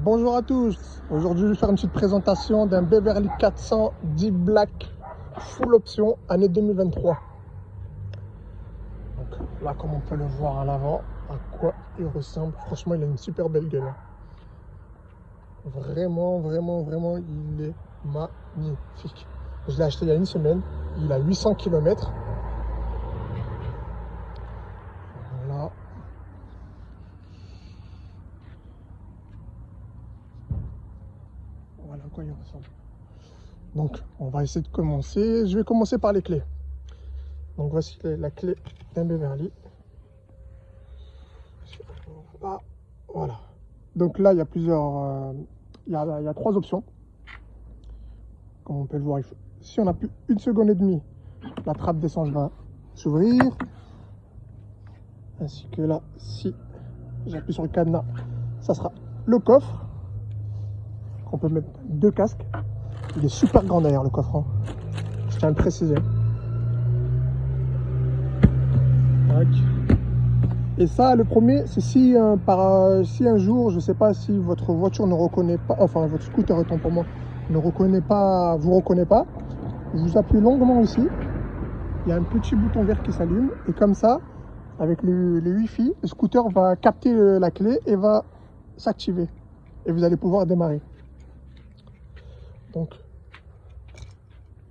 Bonjour à tous. Aujourd'hui, je vais faire une petite présentation d'un Beverly 400 Deep Black full option année 2023. Donc là, comme on peut le voir à l'avant, à quoi il ressemble. Franchement, il a une super belle gueule. Vraiment, il est magnifique. Je l'ai acheté il y a une semaine. Il a 800 km. Voilà. Voilà à quoi il ressemble. Donc, on va essayer de commencer. Je vais commencer par les clés. Donc, voici la clé d'un Beverly. Voilà. Donc là, il y a plusieurs... il y a trois options. Comme on peut le voir, si on a plus une seconde et demie, la trappe d'essence va s'ouvrir. Ainsi que là, si j'appuie sur le cadenas, ça sera le coffre. On peut mettre deux casques. Il est super grand d'ailleurs, le coffre. Je tiens à le préciser. Tac. Et ça, le premier, c'est si, si un jour, je ne sais pas si votre voiture ne reconnaît pas, enfin votre scooter autant pour moi, ne reconnaît pas, vous reconnaît pas, vous appuyez longuement ici, il y a un petit bouton vert qui s'allume, et comme ça, avec les Wi-Fi, le scooter va capter la clé et va s'activer. Et vous allez pouvoir démarrer. Donc,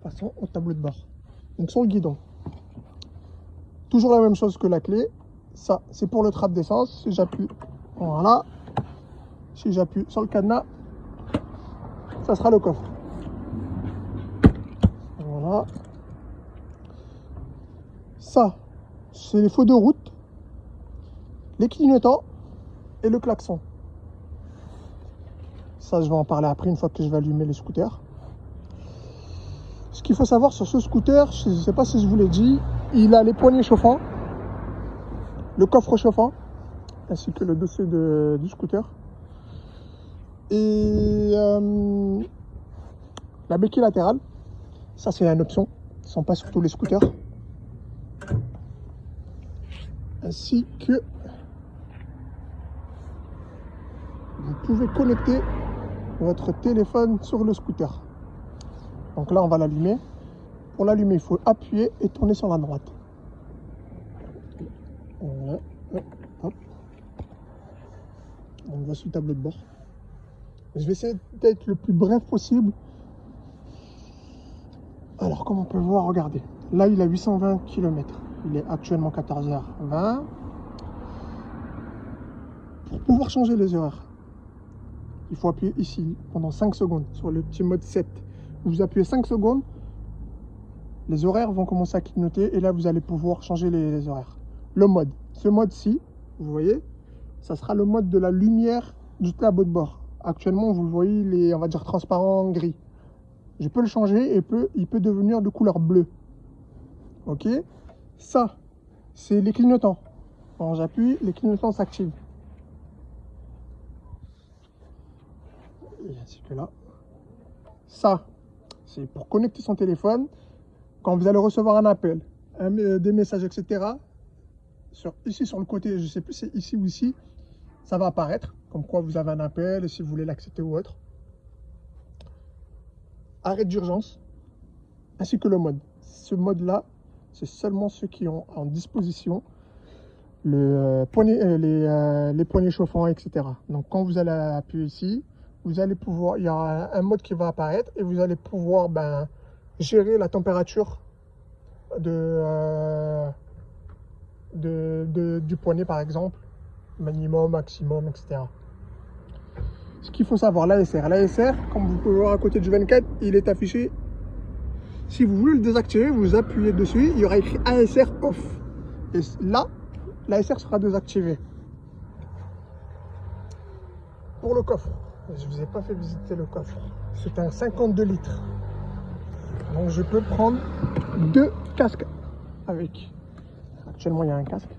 passons au tableau de bord. Donc sur le guidon, toujours la même chose que la clé. Ça, c'est pour le trappe d'essence. Si j'appuie, voilà. Si j'appuie sur le cadenas, ça sera le coffre. Voilà. Ça, c'est les feux de route, les clignotants et le klaxon. Ça, je vais en parler après, une fois que je vais allumer le scooter. Ce qu'il faut savoir sur ce scooter, je ne sais pas si je vous l'ai dit, il a les poignées chauffants, le coffre chauffant, ainsi que le dossier du scooter. Et la béquille latérale, ça c'est une option, ils ne sont pas sur tous les scooters. Ainsi que vous pouvez connecter votre téléphone sur le scooter. Donc là, on va l'allumer. Pour l'allumer, il faut appuyer et tourner sur la droite. Voilà. Hop. On va sur le tableau de bord. Je vais essayer d'être le plus bref possible. Alors, comme on peut le voir, regardez. Là, il a 820 km. Il est actuellement 14h20. Pour pouvoir changer les horaires, il faut appuyer ici pendant 5 secondes sur le petit mode 7. Vous appuyez 5 secondes, les horaires vont commencer à clignoter et là, vous allez pouvoir changer les horaires. Le mode, ce mode-ci, vous voyez, ça sera le mode de la lumière du tableau de bord. Actuellement, vous le voyez, il est, on va dire, transparent gris. Je peux le changer et il peut devenir de couleur bleue. Ok. Ça, c'est les clignotants. Quand j'appuie, les clignotants s'activent. Et ainsi que là. Ça, c'est pour connecter son téléphone. Quand vous allez recevoir un appel, des messages, etc. Ici sur le côté, je ne sais plus si c'est ici ou ici, ça va apparaître. Comme quoi vous avez un appel et si vous voulez l'accepter ou autre. Arrêt d'urgence, ainsi que le mode. Ce mode-là, c'est seulement ceux qui ont en disposition les poignées chauffants, etc. Donc quand vous allez appuyer ici, vous allez pouvoir, il y aura un mode qui va apparaître et vous allez pouvoir gérer la température du poignet par exemple, minimum, maximum, etc. Ce qu'il faut savoir, l'ASR, comme vous pouvez voir à côté du 24, il est affiché. Si vous voulez le désactiver, vous appuyez dessus, il y aura écrit ASR off. Et là, l'ASR sera désactivé. Pour le coffre, je ne vous ai pas fait visiter le coffre. C'est un 52 litres. Donc je peux prendre deux casques avec. Actuellement, il y a un casque.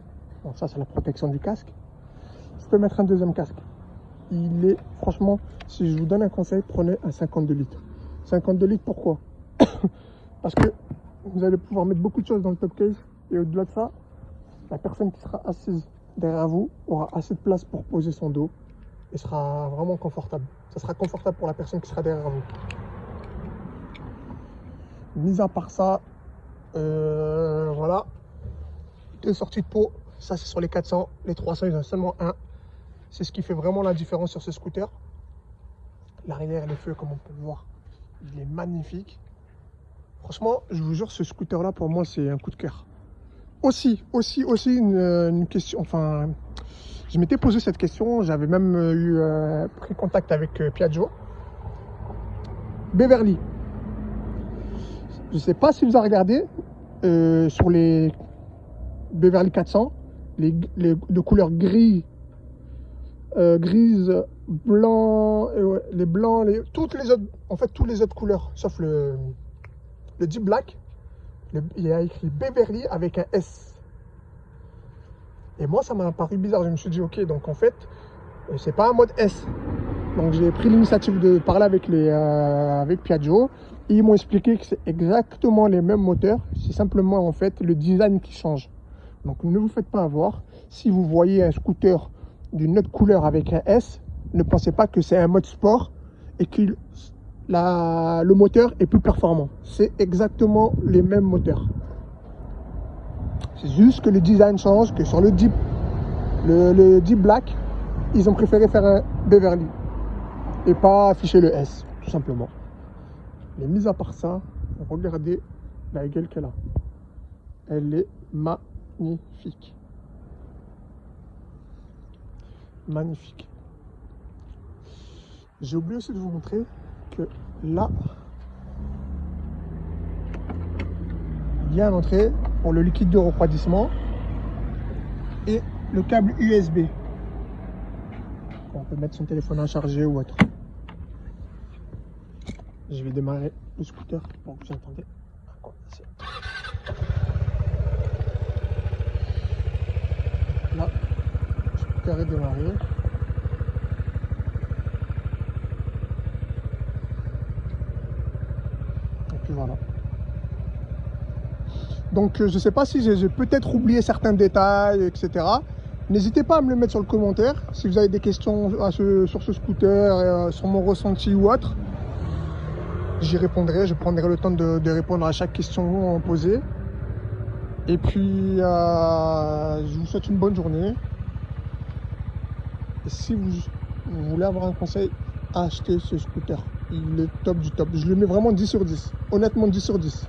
Bon, ça, c'est la protection du casque. Je peux mettre un deuxième casque. Il est, franchement, si je vous donne un conseil, prenez un 52 litres. 52 litres, pourquoi? Parce que vous allez pouvoir mettre beaucoup de choses dans le top case. Et au-delà de ça, la personne qui sera assise derrière vous aura assez de place pour poser son dos. et sera vraiment confortable. Ça sera confortable pour la personne qui sera derrière vous. Mis à part ça, voilà, 2 sorties de pot. Ça c'est sur les 400, les 300 ils ont seulement un. C'est ce qui fait vraiment la différence sur ce scooter. L'arrière, les feux, comme on peut le voir, il est magnifique. Franchement, je vous jure, ce scooter là pour moi c'est un coup de cœur. Aussi une question, enfin, je m'étais posé cette question, j'avais même pris contact avec Piaggio. Beverly, je ne sais pas si vous avez regardé sur les Beverly 400, de couleur gris, grise, blanc, les blancs, toutes les autres, en fait, toutes les autres couleurs, sauf le Deep Black, il y a écrit Beverly avec un S. Et moi, ça m'a paru bizarre. Je me suis dit, ok, donc en fait, c'est pas un mode S. Donc j'ai pris l'initiative de parler avec Piaggio. Et ils m'ont expliqué que c'est exactement les mêmes moteurs. C'est simplement en fait le design qui change. Donc ne vous faites pas avoir. Si vous voyez un scooter d'une autre couleur avec un S, ne pensez pas que c'est un mode sport et que le moteur est plus performant. C'est exactement les mêmes moteurs. C'est juste que le design change, que sur le Deep Black, ils ont préféré faire un Beverly et pas afficher le S, tout simplement. Mais mis à part ça, regardez la gueule qu'elle a. Elle est magnifique. Magnifique. J'ai oublié aussi de vous montrer que là, il y a l'entrée pour le liquide de refroidissement et le câble USB. On peut mettre son téléphone à charger ou autre. Je vais démarrer le scooter pour que vous entendez. Là, le scooter est démarré. Et puis voilà. Donc je ne sais pas si j'ai peut-être oublié certains détails, etc. N'hésitez pas à me le mettre sur le commentaire. Si vous avez des questions sur ce scooter, sur mon ressenti ou autre, j'y répondrai. Je prendrai le temps de répondre à chaque question posée. Et puis, je vous souhaite une bonne journée. Et si vous voulez avoir un conseil, achetez ce scooter. Il est top du top. Je le mets vraiment 10 sur 10. Honnêtement, 10 sur 10.